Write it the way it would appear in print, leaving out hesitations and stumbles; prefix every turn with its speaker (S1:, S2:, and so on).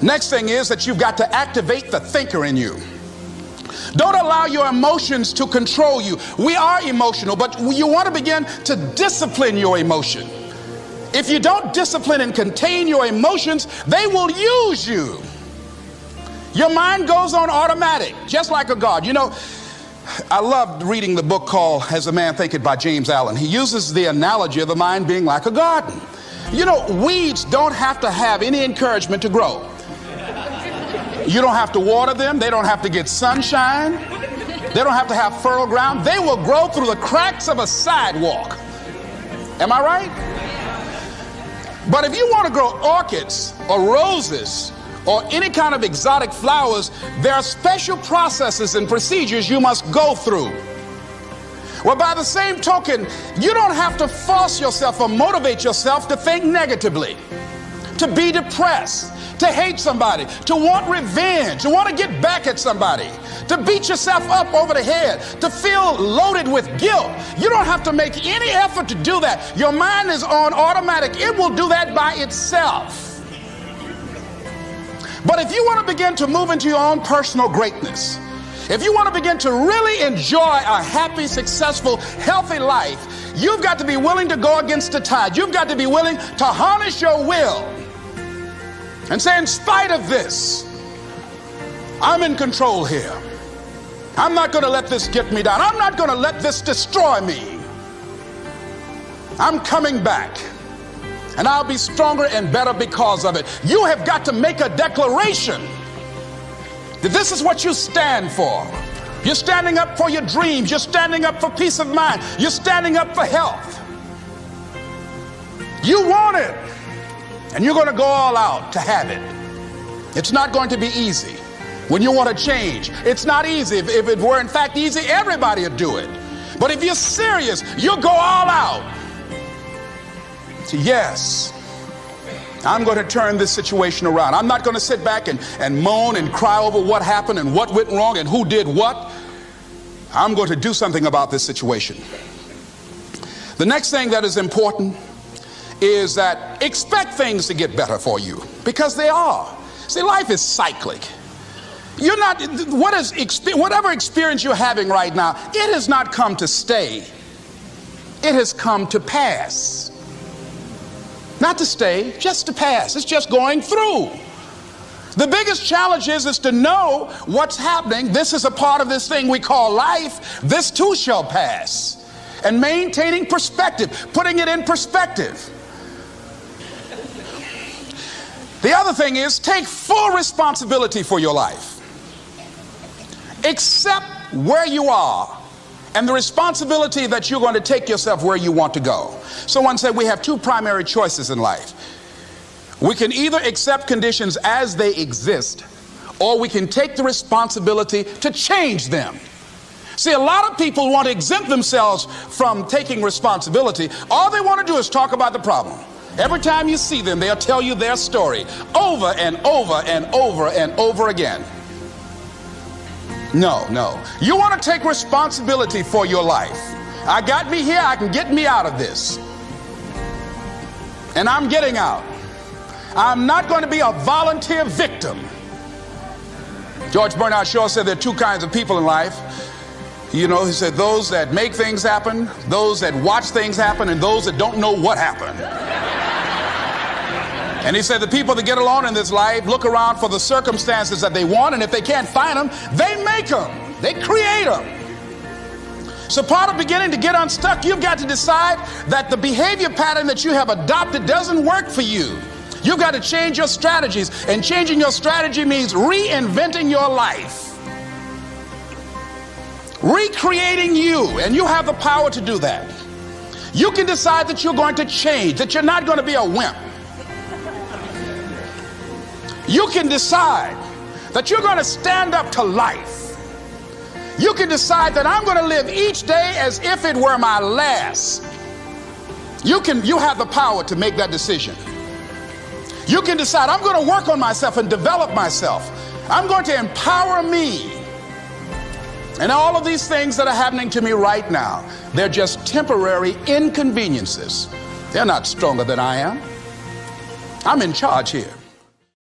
S1: Next thing is that you've got to activate the thinker in you. Don't allow your emotions to control you. We are emotional, but you want to begin to discipline your emotion. If you don't discipline and contain your emotions, they will use you. Your mind goes on automatic, just like a guard. You know, I loved reading the book called As a Man Thinketh by James Allen. He uses the analogy of the mind being like a garden. You know, weeds don't have to have any encouragement to grow. You don't have to water them. They don't have to get sunshine. They don't have to have fertile ground. They will grow through the cracks of a sidewalk. Am I right? But if you want to grow orchids or roses or any kind of exotic flowers, there are special processes and procedures you must go through. Well, by the same token, you don't have to force yourself or motivate yourself to think negatively, to be depressed, to hate somebody, to want revenge, to want to get back at somebody, to beat yourself up over the head, to feel loaded with guilt. You don't have to make any effort to do that. Your mind is on automatic. It will do that by itself. But if you want to begin to move into your own personal greatness, if you want to begin to really enjoy a happy, successful, healthy life, you've got to be willing to go against the tide. You've got to be willing to harness your will and say, in spite of this, I'm in control here. I'm not going to let this get me down. I'm not going to let this destroy me. I'm coming back, and I'll be stronger and better because of it. You have got to make a declaration that this is what you stand for. You're standing up for your dreams. You're standing up for peace of mind. You're standing up for health. You want it, and you're going to go all out to have it. It's not going to be easy. When you want to change, it's not easy. If it were in fact easy, everybody would do it. But if you're serious, you'll go all out. So yes, I'm going to turn this situation around. I'm not going to sit back and moan and cry over what happened and what went wrong and who did what. I'm going to do something about this situation. The next thing that is important is that expect things to get better for you, because they are. See, life is cyclic. You're not, whatever experience you're having right now, it has not come to stay. It has come to pass. Not to stay, just to pass. It's just going through. The biggest challenge is to know what's happening. This is a part of this thing we call life. This too shall pass. And maintaining perspective, putting it in perspective. The other thing is, take full responsibility for your life. Accept where you are and the responsibility that you're going to take yourself where you want to go. Someone said we have two primary choices in life. We can either accept conditions as they exist, or we can take the responsibility to change them. See, a lot of people want to exempt themselves from taking responsibility. All they want to do is talk about the problem. Every time you see them, they'll tell you their story over and over and over and over again. No. You want to take responsibility for your life. I got me here, I can get me out of this. And I'm getting out. I'm not going to be a volunteer victim. George Bernard Shaw said there are two kinds of people in life. You know, he said those that make things happen, those that watch things happen, and those that don't know what happened. And he said the people that get along in this life look around for the circumstances that they want, and if they can't find them, they make them. They create them. So part of beginning to get unstuck, you've got to decide that the behavior pattern that you have adopted doesn't work for you. You've got to change your strategies, and changing your strategy means reinventing your life. Recreating you, and you have the power to do that. You can decide that you're going to change, that you're not going to be a wimp. You can decide that you're going to stand up to life. You can decide that I'm going to live each day as if it were my last. You have the power to make that decision. You can decide I'm going to work on myself and develop myself. I'm going to empower me. And all of these things that are happening to me right now, they're just temporary inconveniences. They're not stronger than I am. I'm in charge here.